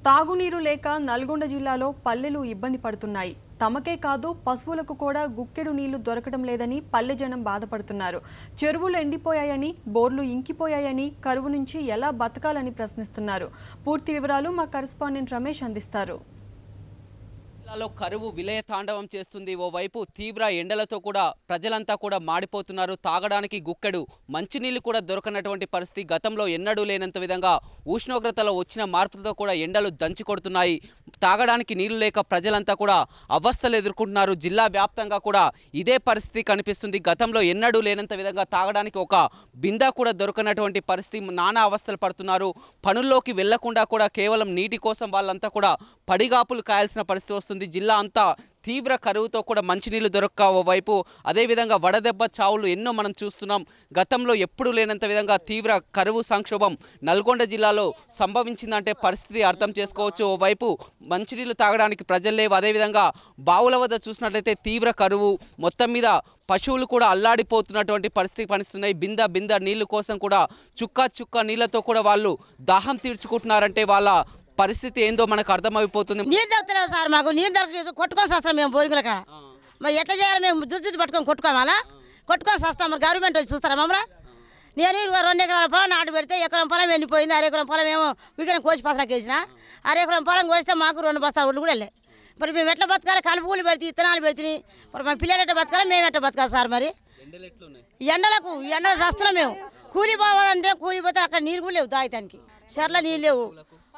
తాగునీరు లేక నల్గొండ జిల్లాలో పల్లెలు ఇబ్బంది పడుతున్నాయి. తమకే కాదు పశువులకు కూడా గుక్కెడు నీళ్లు దొరకడం లేదని పల్లె జనం బాధపడుతున్నారు. చెరువులు ఎండిపోయాయని, బోర్లు ఇంకిపోయాయని, కరువు నుంచి ఎలా బతకాలని ప్రశ్నిస్తున్నారు. పూర్తి వివరాలు మా కరెస్పాండెంట్ రమేష్ అందిస్తారు. జిల్లాలో కరువు విలయ తాండవం చేస్తుంది. ఓవైపు తీవ్ర ఎండలతో కూడా ప్రజలంతా కూడా మాడిపోతున్నారు. తాగడానికి గుక్కెడు మంచినీళ్లు కూడా దొరకనటువంటి పరిస్థితి. గతంలో ఎన్నడూ లేనంత విధంగా ఉష్ణోగ్రతలో వచ్చిన మార్పులతో కూడా ఎండలు దంచి కొడుతున్నాయి. తాగడానికి నీళ్లు లేక ప్రజలంతా కూడా అవస్థలు ఎదుర్కొంటున్నారు. జిల్లా వ్యాప్తంగా కూడా ఇదే పరిస్థితి కనిపిస్తుంది. గతంలో ఎన్నడూ లేనంత విధంగా తాగడానికి ఒక బిందా కూడా దొరకనటువంటి పరిస్థితి. నానా అవస్థలు పడుతున్నారు. పనుల్లోకి వెళ్లకుండా కూడా కేవలం నీటి కోసం వాళ్ళంతా కూడా పడిగాపులు కాయాల్సిన పరిస్థితి వస్తుంది. జిల్లా అంతా తీవ్ర కరువుతో కూడా మంచినీళ్లు దొరక్క ఓవైపు, అదేవిధంగా వడదెబ్బ చావులు ఎన్నో మనం చూస్తున్నాం. గతంలో ఎప్పుడూ లేనంత విధంగా తీవ్ర కరువు సంక్షోభం నల్గొండ జిల్లాలో సంభవించిందంటే పరిస్థితి అర్థం చేసుకోవచ్చు. ఓవైపు మంచినీళ్లు తాగడానికి ప్రజలు లేవు. అదేవిధంగా బావుల వద్ద చూసినట్లయితే తీవ్ర కరువు, మొత్తం మీద పశువులు కూడా అల్లాడిపోతున్నటువంటి పరిస్థితి కనిపిస్తున్నాయి. బింద నీళ్లు కోసం కూడా చుక్క నీళ్లతో కూడా వాళ్ళు దాహం తీర్చుకుంటున్నారంటే వాళ్ళ పరిస్థితి ఏందో మనకు అర్థమైపోతుంది. నీళ్ళు దొరకలేదు సార్, మాకు నీళ్ళు దొరకలేదు. కొట్టుకొని వస్తాం మేము బోరింగుల కాడ. మరి ఎట్లా చేయాలి? మేము జుట్టు పట్టుకొని కొట్టుకోవాలా? కొట్టుకొని వస్తాం. మరి గవర్నమెంట్ వచ్చి చూస్తారా మమ్మల్ని? నేను 2 ఎకరాల పొలం నాటు పెడితే ఎకరం పొలం వెళ్ళిపోయింది. 1 ఎకరం పొలం ఏమో వికరం కోసి పసరాకి వేసిన. 1 ఎకరం పొలం కోస్తే మాకు 2 బస్తాలు ఒడ్లు కూడా వెళ్ళాయి. మరి మేము ఎట్లా బతకాలి? కలుపులు పెడితే ఇత్తనాలు పెడితే మరి మా పిల్లలు ఎట్లా బతకాలి? మేము ఎట్లా బతకాలి సార్? మరి ఎండలు చేస్తున్నాం మేము. కూలి పోవాలంటే కూలి పోతే అక్కడ నీళ్ళు కూడా లేవు తాగటానికి. చెర్ల నీళ్ళు లేవు,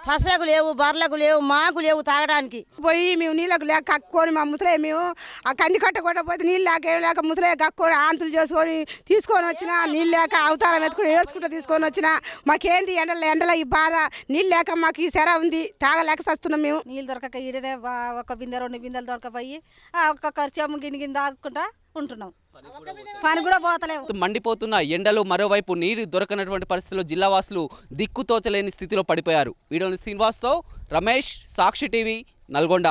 పసలకు లేవు, బర్లకు లేవు, మాకు లేవు తాగడానికి. పోయి మేము నీళ్ళకు లేక కక్కుకొని మా ముసలే మేము ఆ కంది కట్టకపోతే నీళ్ళు లేక ఏం లేక ముసలే కక్కుని ఆంతులు చేసుకొని తీసుకొని వచ్చిన నీళ్ళు లేక అవతారం ఎత్తుకుని ఏడ్చుకుంటూ తీసుకొని వచ్చిన. మాకేంది ఎండల ఈ బాధ. నీళ్ళు లేక మాకు ఈ సెర ఉంది, తాగలేక సస్తున్నాం మేము. నీళ్ళు దొరకక ఈడనే 1 బిందె 2 బిందెలు దొరకపోయి ఒక్కొక్క చెమ్ము గిన్ని తాగుకుంటా ఉంటున్నాం. పని కూడా పోతలేవు. మండిపోతున్న ఎండలు, మరోవైపు నీరు దొరకనటువంటి పరిస్థితుల్లో జిల్లావాసులు దిక్కుతోచలేని స్థితిలో పడిపోయారు. వీడియోని శ్రీనివాస్తో రమేష్, సాక్షి టీవీ, నల్గొండ.